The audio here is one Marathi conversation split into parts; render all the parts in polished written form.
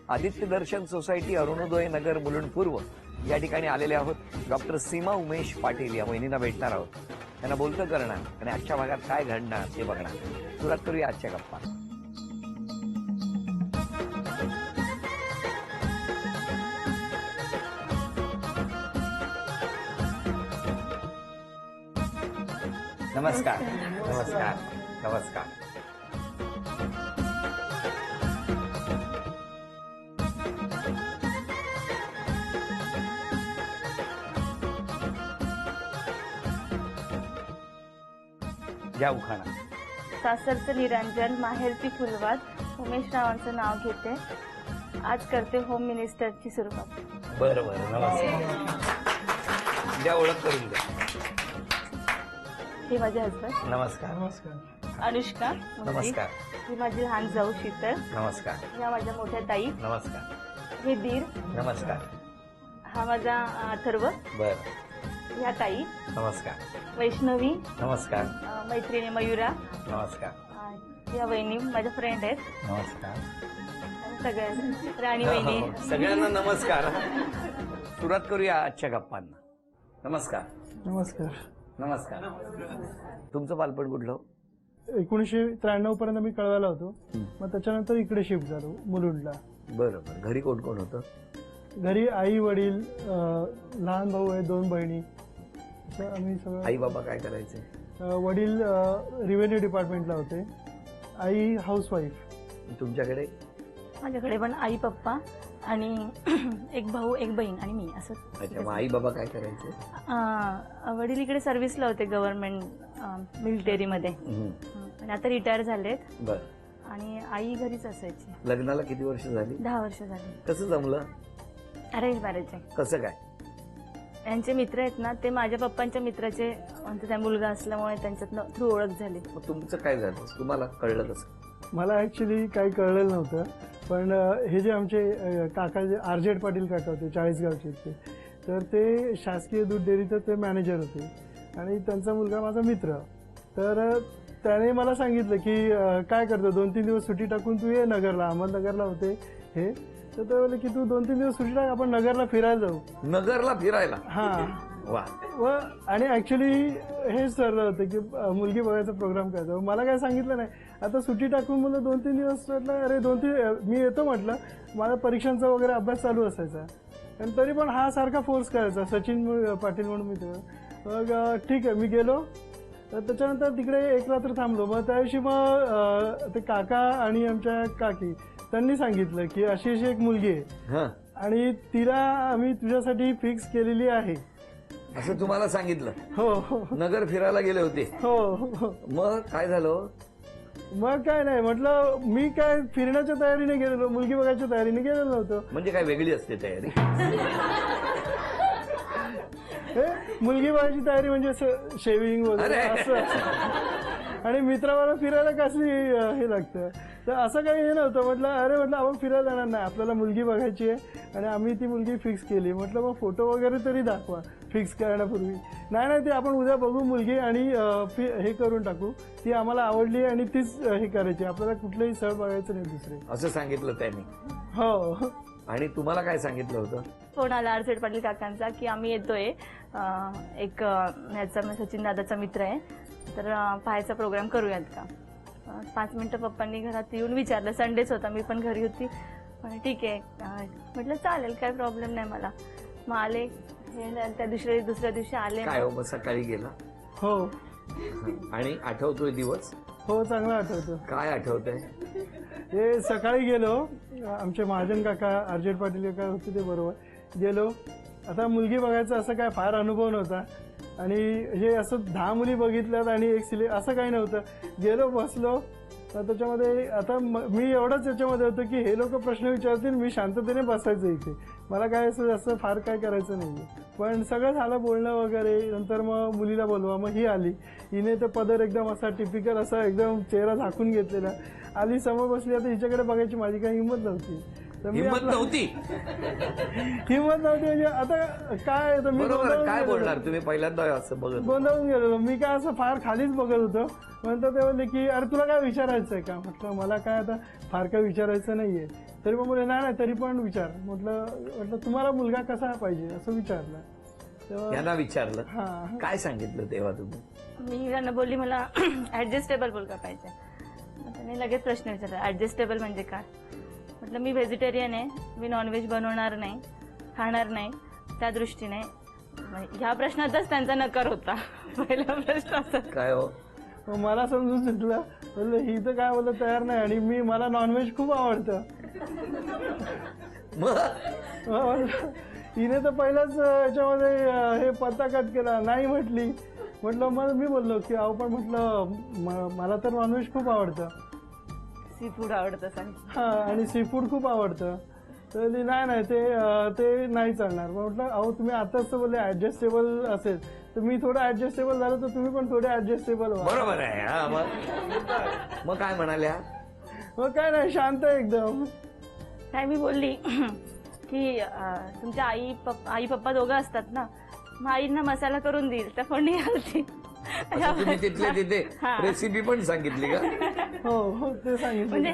आदित्य दर्शन सोसायटी अरुणोदय नगर मुलुंड पूर्व या ठिकाणी आलेले आहोत. डॉक्टर सीमा उमेश पाटील या वहिनींना भेटणार आहोत. त्यांना बोलतं करणार आणि आजच्या भागात काय घडणार ते बघणार. सुरुवात करूया आजच्या गप्पा. नमस्कार नमस्कार नमस्कार. घ्या उखाणा. सासरचं निरंजन, माहेरची फुलवात, उमेश रावांचं नाव घेते, आज करते होम मिनिस्टरची सुरुवात. बरं बरं नमस्कार. द्या ओळख करून द्या. हे माझे हसबंड नमस्कार नमस्कार. अनुष्का, नमस्कार. ही माझी लहान जाऊ शीतल, नमस्कार. ह्या माझ्या मोठ्या ताई, नमस्कार. हे दीर, नमस्कार. हा माझा अथर्व, बर. ह्या ताई, नमस्कार. वैष्णवी, नमस्कार. मैत्रिणी मयुरा, नमस्कार. या वहिनी माझ्या फ्रेंड आहेत. नमस्कार. सगळ्या राणी वहिनी. सगळ्यांना नमस्कार. सुरुवात करूया आजच्या गप्पांना. नमस्कार. नमस्कार. नमस्कार. तुमचं बालपण कुठलं? 1993 पर्यंत मी कळवायला होतो. मग त्याच्यानंतर इकडे शिफ्ट झालो मुलुंडला. बरोबर. घरी कोण कोण होतं? घरी आई वडील, लहान भाऊ आहे, 2 बहिणी, असं आम्ही सगळं. आई बाबा काय करायचे? वडील रेव्हेन्यू डिपार्टमेंटला होते, आई हाऊसवाईफ. तुमच्याकडे? माझ्याकडे पण आई पप्पा आणि एक भाऊ एक बहीण आणि मी असं. अच्छा. मग आई बाबा काय करायचे? वडील इकडे सर्व्हिसला होते गव्हर्नमेंट मिलिटरीमध्ये आणि आता रिटायर झालेत. बर. आणि आई घरीच असायची. लग्नाला किती वर्ष झाली? 10 वर्ष झाली. कसं जमलं? अरेंज मॅरेज आहे. कसं काय? यांचे मित्र आहेत ना, ते माझ्या पप्पांच्या मित्राचे म्हणजे त्या मुलगा असल्यामुळे त्यांच्यात थ्रू ओळख झाली. मग तुमचं काय झालं? तुम्हाला कळलं कसं? मला ऍक्च्युली काही कळलेलं नव्हतं. पण हे जे आमचे काका, जे आरजेड पाटील काका होते, 40 गावचे ते, तर ते शासकीय दूध डेअरीचं ते मॅनेजर होते आणि त्यांचा मुलगा माझा मित्र. तर त्याने मला सांगितलं की काय करतो, 2-3 दिवस सुट्टी टाकून तू ये नगरला. अहमदनगरला होते हे. तर ते बोलले की तू 2-3 दिवस सुट्टी टाक, आपण नगरला फिरायला जाऊ. नगरला फिरायला? हा. वा. आणि ऍक्च्युली हेच ठरलं होतं की मुलगी बघायचा प्रोग्राम करायचा. मला काय सांगितलं नाही. आता सुट्टी टाकून मुलं 2-3 दिवस म्हटलं, अरे 2-3 मी येतो म्हटलं. माझा परीक्षांचा वगैरे अभ्यास चालू असायचा. आणि तरी पण हा सारखा फोर्स करायचा, सचिन पाटील म्हणून मित्र. मग ठीक आहे, मी गेलो. त्याच्यानंतर तिकडे 1 रात्र थांबलो. मग त्या दिवशी मग ते काका आणि आमच्या काकी त्यांनी सांगितलं की अशी अशी एक मुलगी आहे आणि तिला आम्ही तुझ्यासाठी फिक्स केलेली आहे, असं तुम्हाला सांगितलं? हो. नगर फिरायला गेले होते? हो. मग काय झालं? मग काय नाही म्हटलं, मी काय फिरण्याच्या तयारीने गेलेलो, मुलगी बघायच्या तयारीने गेलेलो नव्हतो. म्हणजे काय वेगळी असते तयारी? मुलगी बघायची तयारी म्हणजे शेविंग वगैरे असं. आणि मित्राला फिरायला कसली हे लागतं. तर असं काही हे नव्हतं. म्हटलं आपण फिरायला जाणार नाही, आपल्याला मुलगी बघायची आहे आणि आम्ही ती मुलगी फिक्स केली. म्हटलं मग फोटो वगैरे तरी दाखवा फिक्स करण्यापूर्वी. नाही ते आपण उद्या बघू मुलगी आणि हे करून टाकू, ती आम्हाला आवडली आणि तीच हे करायची, आपल्याला कुठलंही स्थळ बघायचं नाही दुसरे, असं सांगितलं त्यांनी? हो. आणि तुम्हाला काय सांगितलं होतं? फोन आला आरजेड पाटील काकांचा की आम्ही येतोय, एक ह्याचा सचिन दादाचा मित्र आहे, तर पाहायचा प्रोग्राम करूयात का. 5 मिनिटं पप्पांनी घरात येऊन विचारलं. संडेच होता, मी पण घरी होती. पण ठीक आहे म्हटलं, चालेल, काही प्रॉब्लेम नाही मला. मग आले. त्या दुसऱ्या दिवशी आले. काय हो, मग सकाळी गेला? हो. आणि आठवतोय दिवस? हो, चांगलं आठवतं. काय आठवतंय? हे सकाळी गेलो, आमचे महाजन काका, आरजेड पाटील काका होते ते बरोबर गेलो. आता मुलगी बघायचा असं काय फार अनुभव नव्हता आणि हे असं 10 मुली बघितल्यात आणि एक असं काही नव्हतं. गेलो, बसलो. त्याच्यामध्ये आता मी एवढंच याच्यामध्ये होतं की हे लोक प्रश्न विचारतील, मी शांततेने बसायचं इथे, मला काय असं फार काय करायचं नाही. पण सगळं झालं बोलणं वगैरे. नंतर मग मुलीला बोलवा. मग ही आली. हिने तर पदर एकदम असा टिपिकल असा एकदम चेहरा झाकून घेतलेला आली, समोर बसली. आता हिच्याकडे बघायची माझी काही हिंमत नव्हती. हिंमत नव्हती म्हणजे आता काय, मी काय बोलणार तुम्ही? पहिल्यांदा असं बघत गोंधळून गेलेलो मी. काय असं फार खालीच बघत होतो. नंतर ते बोलले की अरे तुला काय विचारायचं आहे का. म्हटलं मला काय आता फार काय विचारायचं नाहीये. तरी मग बोलले नाही तरी पण विचार. म्हटलं तुम्हाला मुलगा कसा पाहिजे असं विचारलं. तेव्हा यांना विचारलं, हा काय सांगितलं तेव्हा तुम्ही? मी त्यांना बोलली मला ऍडजस्टेबल मुलगा पाहिजे. मग त्याने लगेच प्रश्न विचारला, ऍडजस्टेबल म्हणजे काय? म्हटलं मी व्हेजिटेरियन आहे, मी नॉनव्हेज बनवणार नाही, खाणार नाही, त्या दृष्टीने. ह्या प्रश्नातच त्यांचा नकार होता. पहिला प्रश्न असा. काय हो? मग मला समजून सुटलं. बोलले ही तर काय बोलत तयार नाही आणि मला नॉनव्हेज खूप आवडतं. मग हिने तर पहिल्याच याच्यामध्ये हे पत्ता कट केला, नाही म्हटली. म्हटलं मग मी बोललो की अहो पण म्हटलं मला तर नॉनव्हेज खूप आवडतं, सी फूड आवडतं सांग. हा आणि सी फूड खूप आवडतं. तर नाही ते नाही चालणार. म्हटलं अहो तुम्ही आताच तर बोलले ऍडजस्टेबल असेल तर मी थोडं ऍडजस्टेबल झालं तर तुम्ही पण थोडे ऍडजस्टेबल व्हा. बरोबर आहे. हा मग काय म्हणाल्या? मग काय नाही, शांत एकदम. काय मी बोलली की तुमच्या आई पप्पा दोघं असतात ना, मग आईंना मसाला करून देईल तर फोडणी घालतील. आता तुम्ही तिथले तिथे हा. रेसिपी पण सांगितली का? हो ते सांगितलं. म्हणजे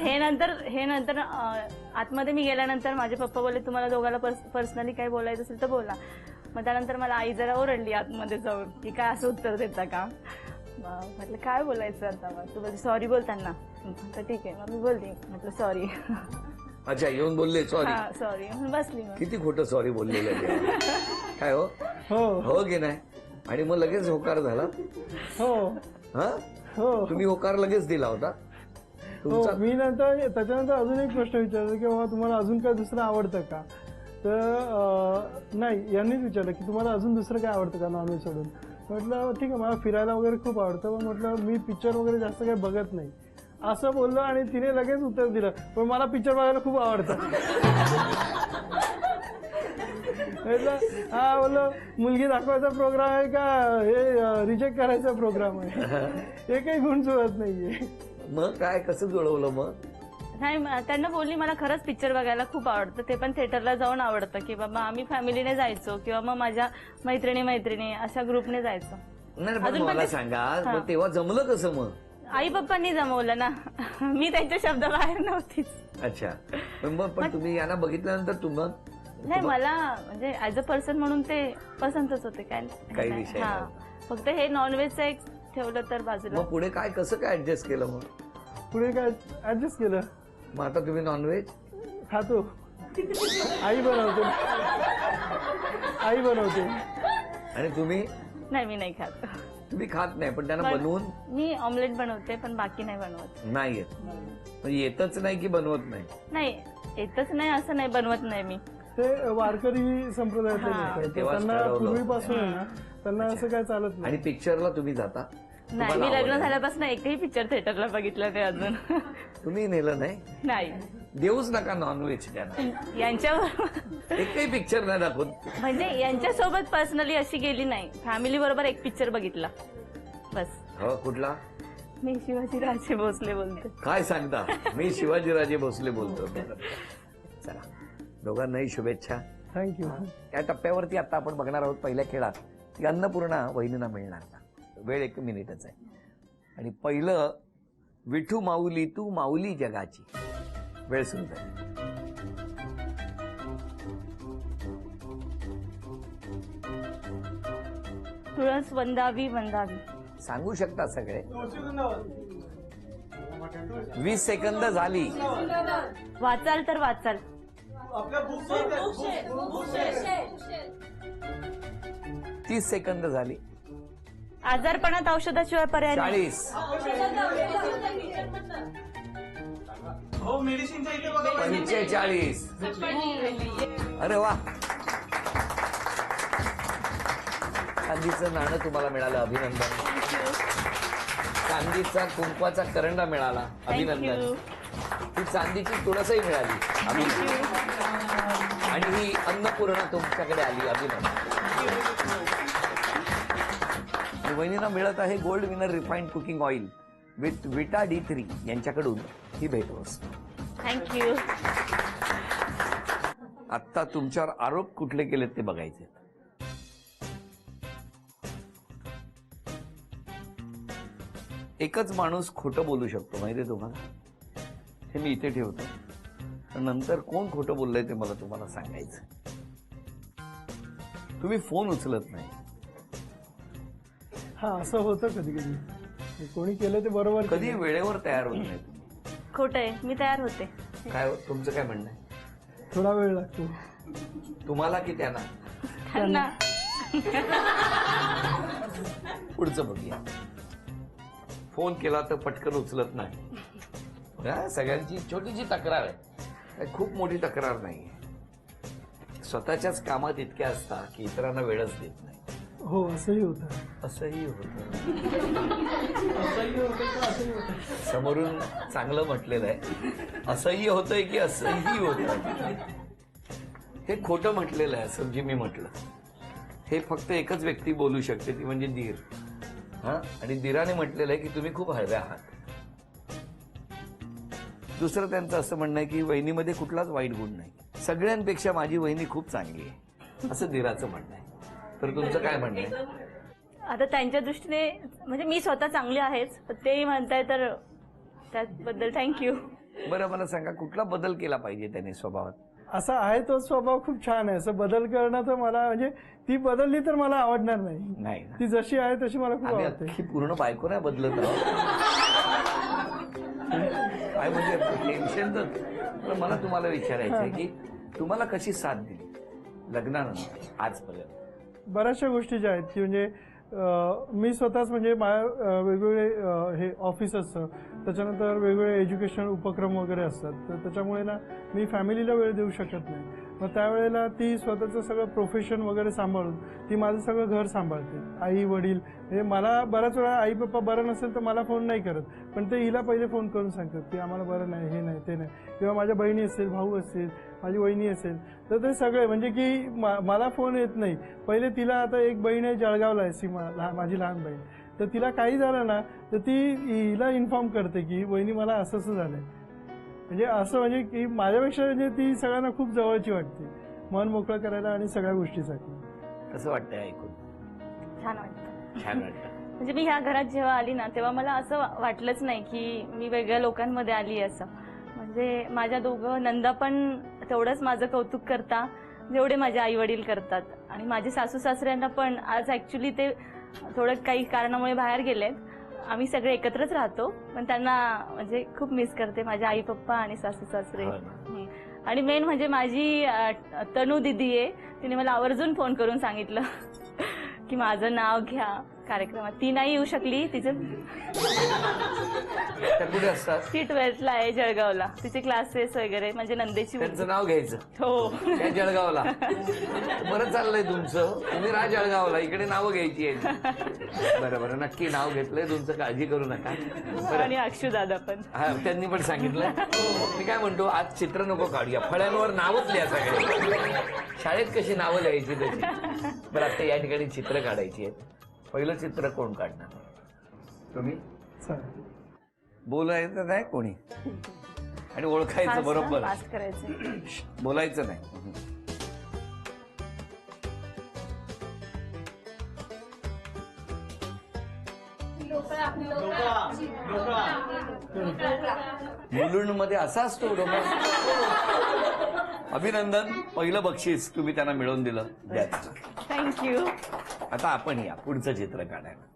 हे नंतर आतमध्ये मी गेल्यानंतर माझे पप्पा बोलले तुम्हाला दोघांना पर्सनली काही बोलायचं असेल तर बोला. मग त्यानंतर मला आई जरा ओरडली आतमध्ये जाऊन की काय असं उत्तर देता का. म्हटलं काय बोलायचं आता. मग तू बोलते सॉरी बोलताना. म्हटलं ठीक आहे. मग मी बोलते, म्हटलं सॉरी. अच्छा, येऊन बोलले सॉरी? हा सॉरी. बसली मग. किती खोटं सॉरी बोललेलं आहे. काय हो? हो हो की नाही? आणि मग लगेच होकार झाला? हो हा, हो तुम्ही होकार लगेच दिला होता हो. तुमचा? मी त्याच्यानंतर अजून एक प्रश्न विचारला की बाबा तुम्हाला अजून काय दुसरं आवडतं का. तर नाही, यांनीच विचारलं की तुम्हाला अजून दुसरं काय आवडतं का नॉनव्हेज सोडून. म्हटलं ठीक आहे, मला फिरायला वगैरे खूप आवडतं, पण म्हटलं मी पिक्चर वगैरे जास्त काही बघत नाही असं बोललो. आणि तिने लगेच उत्तर दिलं पण मला पिक्चर बघायला खूप आवडतं. म्हटलं हा, बोललो मुलगी दाखवायचा प्रोग्राम आहे का हे रिजेक्ट करायचा प्रोग्राम आहे. एकही गुण जुळत नाहीये. मग काय, कसं जुळवलं मग? नाही त्यांना बोलली मला खरंच पिक्चर बघायला खूप आवडतं, ते पण थिएटरला जाऊन आवडतं की बाबा आम्ही फॅमिलीने जायचो किंवा मग माझ्या मैत्रिणी अशा ग्रुपने जायचो. नाही पण अजून पण मला ते- सांगा, हा. मग तेव्हा जमलं कसं मग? आई पप्पांनी जमवलं ना. मी त्यांच्या शब्दाबाहेर नव्हतीच. अच्छा, पण तुम्ही यांना बघितल्यानंतर नाही मला म्हणजे ऍज अ पर्सन म्हणून ते पसंतच होते. काय काही नाही. विषय हा, नव्हता. फक्त हे नॉनव्हेजचं एक ठेवलं तर बाजूला. मग पुढे काय, कसं काय ऍडजस्ट केलं मग? पुढे काय ऍडजस्ट केलं. मग आता तुम्ही नॉनव्हेज खातो. आई बनवते. आणि तुम्ही नाही मी नाही खात. तुम्ही खात नाही, पण त्यांना बनवून मी ऑमलेट बनवते पण बाकी नाही बनवत. नाही येत. म्हणजे येतच नाही की बनवत नाही? नाही येतच नाही असं नाही, बनवत नाही मी. ते वारकरी संप्रदायातले हा. लोक आहेत. तेव्हाच त्यांना ठरवलं. पूर्वीपासून आहे ना, त्यांना असं काय चालत नाही. आणि पिक्चरला तुम्ही जाता? नाही तुम्हाला मी आवड लग्न आहे? झाल्यापासून एकही पिक्चर थिएटरला बघितलं ते अजून. तुम्ही नेलं नाही? नाही देऊच नका नॉनव्हेज त्यांना. यांच्यावर एकही पिक्चर नाही दाखवत. म्हणजे यांच्यासोबत पर्सनली अशी गेली नाही. फॅमिली बरोबर एक पिक्चर बघितला बस. हो, कुठला? मी शिवाजी राजे भोसले बोलते. काय सांगता? मी शिवाजीराजे भोसले बोलतो. चला, दोघांनाही शुभेच्छा. थँक्यू. या टप्प्यावरती आता आपण बघणार आहोत पहिल्या खेळात ती अन्नपूर्णा वहिनींना मिळणार. वेळ 1 मिनिटच आहे. आणि पहिलं विठू माऊली तू माऊली जगाची. वेळ सुरू झाली. तुळस वंदावी वंदावी. सांगू शकता सगळे. 20 सेकंद झाली. वाचाल तर वाचाल. 30 सेकंद झाली. आजारपणात औषधाशिवाय पर्याय नाही. 40. 45. अरे वा, चांदीचं नाणं तुम्हाला मिळालं, अभिनंदन. चांदीचा कुंकवाचा करंडा मिळाला, अभिनंदन. थँक्यू. ही चांदीची तुळसही मिळाली, अभिनंदन. आणि ही अन्नपूर्णा तुमच्याकडे आली, अभिनंदन. आणि वहिनींना मिळत आहे gold winner refined cooking oil with विटा D3 यांच्याकडून ही भेटवस्तू. थँक्यू. आत्ता तुमच्यावर आरोप कुठले केलेत ते बघायचे. एकच माणूस खोटं बोलू शकतो माहितीये तुम्हाला. हे मी इथे ठेवतो. पण नंतर कोण खोटं बोललंय ते मला तुम्हाला सांगायचं. तुम्ही फोन उचलत नाही. हा असं होतं कधी कधी, कोणी केलं ते बरोबर कधी केलं. वेळेवर तयार होत नाही तुम्ही. खोटं आहे, मी तयार होते. काय तुमचं काय म्हणणं आहे? थोडा वेळ लागतो. तुम्हाला की त्यांना? त्यांना. पुढचं बघूया. फोन केला तर पटकन उचलत नाही. हा, सगळ्यांची छोटीशी तक्रार आहे, काही खूप मोठी तक्रार नाही. स्वतःच्याच कामात इतक्या असतात की इतरांना वेळच देत नाही. हो असंही होतं. असंही होतं. असंही होतं का असंही होतं. समोरून चांगलं म्हटलेलं आहे. असंही होतंय की असंही होतं. हे खोटं म्हटलेलं आहे असं जे मी म्हटलं. हे फक्त एकच व्यक्ती बोलू शकते, ती म्हणजे धीर. हा, आणि धीराने म्हटलेलं आहे की तुम्ही खूप हळव्या आहात. दुसरं त्यांचं असं म्हणणं आहे की वहिनीमध्ये कुठलाच वाईट गुण नाही, सगळ्यांपेक्षा माझी वहिनी खूप चांगली आहे, असं धीराचं म्हणणं आहे. तर तुमचं काय म्हणणं आहे? आता त्यांच्या दृष्टीने म्हणजे मी स्वतः चांगली आहेच, पण तेही म्हणताय तर त्याबद्दल थँक्यू. बरं मला सांगा, कुठला बदल केला पाहिजे त्याने स्वभावात? असा आहे तो स्वभाव खूप छान आहे. असं बदल करणं तर मला म्हणजे ती बदलली तर मला आवडणार नाही. नाही ना. ती जशी आहे तशी मला खूप आम्ही आवडते. अख्खी पूर्ण बायको नाही बदलत आहोत. काय म्हणजे टेन्शन तर. पण मला तुम्हाला विचारायचं आहे की तुम्हाला कशी साथ दिली लग्नानंतर आजपर्यंत? बऱ्याचशा गोष्टी ज्या आहेत की म्हणजे मी स्वतःच म्हणजे वेगवेगळे हे ऑफिस असतं, त्याच्यानंतर वेगवेगळे एज्युकेशन उपक्रम वगैरे असतात, तर त्याच्यामुळे ना मी फॅमिलीला वेळ देऊ शकत नाही. मग त्यावेळेला ती स्वतःचं सगळं प्रोफेशन वगैरे सांभाळून ती माझं सगळं घर सांभाळते. आई वडील म्हणजे मला बऱ्याच वेळा आई पप्पा बरं नसेल तर मला फोन नाही करत, पण ते हिला पहिले फोन करून सांगतात की आम्हाला बरं नाही, हे नाही ते नाही. किंवा माझ्या बहिणी असतील, भाऊ असतील, माझी वहिनी असेल, तर ते सगळे म्हणजे की मला फोन येत नाही. पहिले तिला, आता एक बहीण आहे जळगावला आहे, सीमा, माझी लहान बहीण, तर तिला काही झालं ना तर ती हिला इन्फॉर्म करते की वहिनी मला असं असं झालंय. म्हणजे असं म्हणजे की माझ्यापेक्षा म्हणजे ती सगळ्यांना खूप जवळची वाटते, मन मोकळं करायला आणि सगळ्या गोष्टीसाठी. कसं वाटतंय ऐकून? छान वाटतं. छान वाटतं. म्हणजे मी ह्या घरात जेव्हा आली ना तेव्हा मला असं वाटलंच नाही की मी वेगळ्या लोकांमध्ये आली असं. म्हणजे माझ्या दोघं नंदा पण तेवढंच माझं कौतुक करता जेवढे माझे आई वडील करतात. आणि माझे सासू सासऱ्यांना पण आज ऍक्च्युली ते थोडं काही कारणामुळे बाहेर गेलेत. आम्ही सगळे एकत्रच राहतो, पण त्यांना म्हणजे खूप मिस करते, माझे आई पप्पा आणि सासू सासरे. आणि मेन म्हणजे माझी तनू दिदी आहे, तिने मला आवर्जून फोन करून सांगितलं की माझं नाव घ्या कार्यक्रमात. ती नाही येऊ शकली, तिचं कुठे असतात? ती 12th आहे जळगावला, तिचे क्लासेस वगैरे, म्हणजे नंदेची त्यांचं नाव घ्यायचं. हो. काय जळगावला? बरं चाललंय तुमचं, तुम्ही राहा जळगावला, इकडे नावं घ्यायची आहेत. बरं बरं, नक्की नाव घेतलंय तुमचं, काळजी करू नका. आणि अक्षू दादा पण. हा, त्यांनी पण सांगितलं. मी काय म्हणतो, आज चित्र नको काढूया, फळ्यांवर नावच लिहा सगळे. शाळेत कशी नावं लिहायची तशी. बरं, आता या ठिकाणी चित्र काढायची आहेत. पहिलं चित्र कोण काढणार? तुम्ही? चालेल. बोलायचं नाही कोणी आणि ओळखायचं बरोबर. फास्ट करायचं, बोलायचं नाही. मुलुंडमध्ये असा असतो डोका. अभिनंदन, पहिलं बक्षीस तुम्ही त्यांना मिळवून दिलं. थँक्यू. आता आपण या पुढचं चित्र काढायला.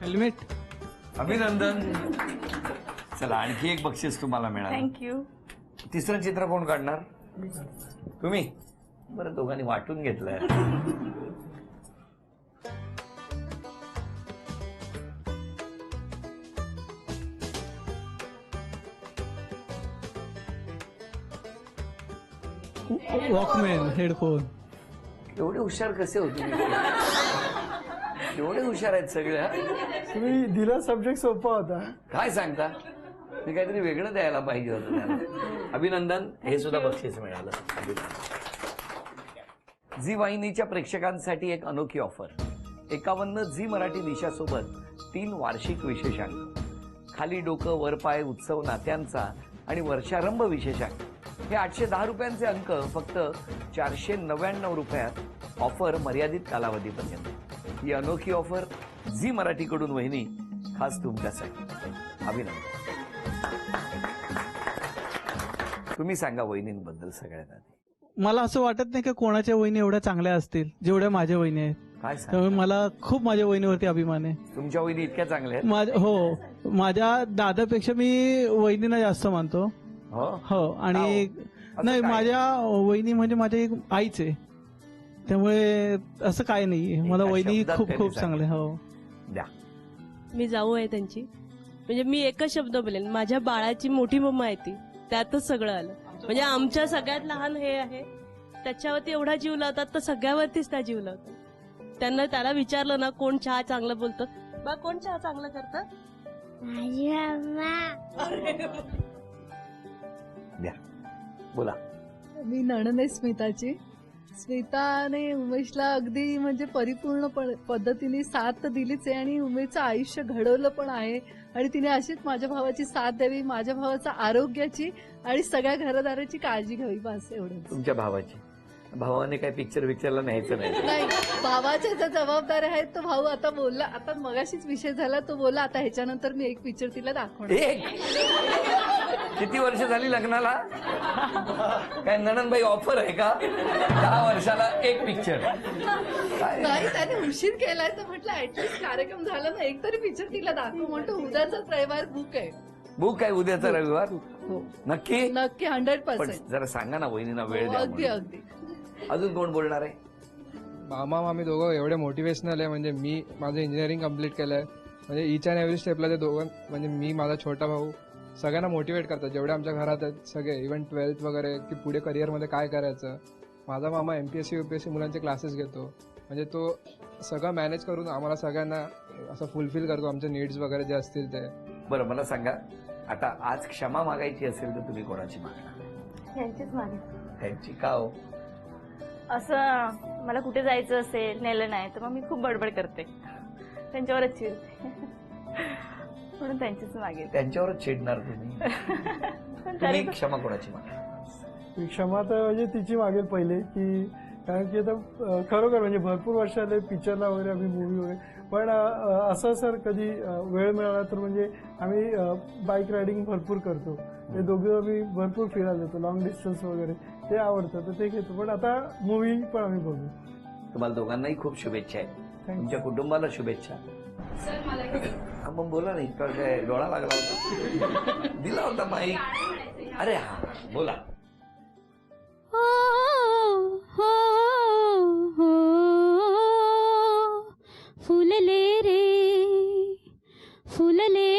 हेल्मेट. अभिनंदन. चला, आणखी एक बक्षीस तुम्हाला मिळालं. थँक्यू. तिसरं चित्र कोण काढणार? तुम्ही? बरं, दोघांनी वाटून घेतलंय. Walkman, headphone. एवढे हुशार कसे होते? एवढे हुशार आहेत सगळे. हा? तुम्ही दिला सब्जेक्ट सोपा होता. काय सांगता? मी काहीतरी वेगळं द्यायला पाहिजे होतं त्याला. अभिनंदन, हे सुद्धा बक्षीस मिळालं. झी वाहिनीच्या प्रेक्षकांसाठी एक अनोखी ऑफर. 51 झी मराठी दिशासोबत 3 वार्षिक विशेषांक. खाली डोकं वर पाय उत्सव नात्यांचा आणि वर्षारंभ विशेषांक. हे 810 रुपयांचे अंक फक्त 499 रुपयात. ऑफर मर्यादित कालावधीपर्यंत. ही अनोखी ऑफर झी मराठीकडून वहिनी खास तुमच्यासाठी. अभिनंदन. तुम्ही सांगा वहिनींबद्दल सगळ्यात आधी. मला असं वाटत नाही की कोणाच्या वहिनी एवढ्या चांगल्या असतील जेवढ्या माझ्या वहिनी आहेत. काय त्यामुळे सांगा, मला खूप माझ्या वहिनीवरती अभिमान आहे. तुमच्या वहिनी इतक्या चांगल्या आहेत? हो, माझ्या दादापेक्षा मी वहिनींना जास्त मानतो. हो, हो. आणि असं नाही, काय? माझ्या वहिनी म्हणजे माझ्या एक आईच आहे. त्यामुळे असं काय नाहीये. मला एका वहिनी शब्दात खूप त्यांनी खूप चांगले. हो. द्या. मी जाऊ आहे त्यांची. म्हणजे मी एकच शब्द बोलेन, माझ्या बाळाची मोठी मम्मा आहे ती. त्यातच सगळं आलं. म्हणजे आमच्या सगळ्यात लहान हे आहे, त्याच्यावरती एवढा जीव लावतात तर सगळ्यावरतीच त्या जीव लावतात. त्याला विचारलं ना कोण चहा चांगलं बोलतं, बा कोण चहा चांगलं करतं, माझी अम्मा. द्या. बोला. मी नणंद आहे स्मिताची. स्मिताने उमेशला अगदी म्हणजे परिपूर्ण पद्धतीने साथ तर दिलीच आहे आणि उमेशचं आयुष्य घडवलं पण आहे. आणि तिने अशीच माझ्या भावाची साथ द्यावी, माझ्या भावाच्या आरोग्याची आणि सगळ्या घरदाराची काळजी घ्यावी, बस एवढंच. तुमच्या भावाची. भावाने काय पिक्चरला न्यायचं नाही. नाही, भावाच्या ज्या जबाबदाऱ्या आहेत तो भाऊ आता बोलला. आता मगाशीच विषय झाला, तो बोलला आता ह्याच्यानंतर मी एक पिक्चर तिला दाखवणार. एक किती वर्ष झाली लग्नाला? काय नणंदबाई ऑफर आहे का? 10 वर्षाला एक पिक्चर? नाही, त्याने उशीर केलाय तर म्हटलं ऍटलीस्ट कार्यक्रम झाला ना, एक तरी पिक्चर तिला दाखव. म्हणतो उद्याचाच रविवार बुक आहे. बुक आहे उद्याचा रविवार? हो, नक्की? नक्की पण 100%. जरा सांगा ना वहिनींना वेळ द्या अगदी म्हणून. अगदी. अजून कोण बोलणार आहे? मामा मामी दोघं एवढे मोटिवेशनल आहे. म्हणजे मी माझं इंजिनिअरिंग कम्प्लीट केलंय. म्हणजे इच अँड एव्हरी स्टेपला ते दोघं, म्हणजे मी, माझा छोटा भाऊ, सगळ्यांना मोटिवेट करतात. जेवढे आमच्या घरात आहेत सगळे, इव्हन 12th वगैरे, की पुढे करिअरमध्ये काय करायचं. माझा मामा MPSC UPSC मुलांचे क्लासेस घेतो. म्हणजे तो सगळं मॅनेज करून आम्हाला सगळ्यांना असं फुलफिल करतो, आमचे नीड्स वगैरे जे असतील ते. बरं मला सांगा, आता आज क्षमा मागायची असेल तर तुम्ही कोणाची मागणार? यांचीच मागे. त्यांची. का हो? असं मला कुठे जायचं असेल, नेलं नाही तर मग मी खूप बडबड करते, त्यांच्यावरच चिडते. म्हणून त्यांचीच मागे. त्यांच्यावरच चिडणार तुम्ही? पण तुम्ही तरी पण- क्षमा कोणाची मागणार? ही क्षमा तर म्हणजे तिची मागेल पहिले, की कारण की आता खरोखर म्हणजे भरपूर वर्ष आले पिक्चरला वगैरे, आम्ही मूवी वगैरे. पण असं सर कधी वेळ मिळाला तर म्हणजे आम्ही बाईक रायडिंग भरपूर करतो. ते दोघं आम्ही भरपूर फिरायला जातो, लॉंग डिस्टन्स वगैरे, ते आवडतं तर ते घेतो. पण आता मूवी पण आम्ही बघू. तुम्हाला दोघांनाही खूप शुभेच्छा आहेत. तुमच्या कुटुंबाला शुभेच्छा. हा, मग बोला नाही, इतका काय डोळा लागला होता? दिला होता माईक. अरे हा, बोला. हो हो हो, फुलले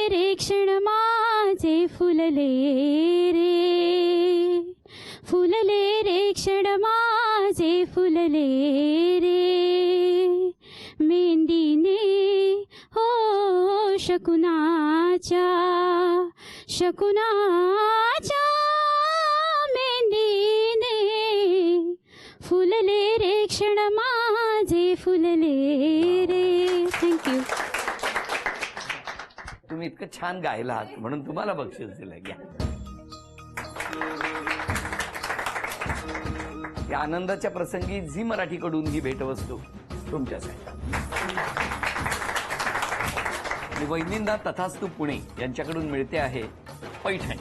रे क्षण माझे, फुलले रे क्षण माझे, फुलले रे मेंदीने हो शकुनाच्या मेंदीने, फुलले रे क्षण माझे, फुलले रे. थँक्यू. तुम्ही इतकं छान गायला आहात म्हणून तुम्हाला बक्षीस दिलंय. घ्या. या आनंदाच्या प्रसंगी झी मराठीकडून ही भेटवस्तू तुमच्यासाठी. आणि वैनिंदा तथास्तु पुणे यांच्याकडून मिळते आहे पैठणी.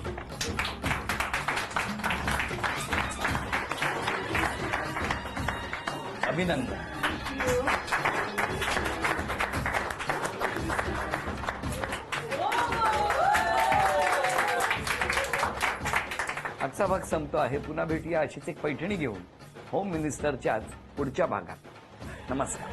अभिनंदन. आजचा भाग संपतो आहे. पुन्हा भेटूया अशीच एक पैठणी घेऊन होम मिनिस्टरच्याच पुढच्या भागात. नमस्कार.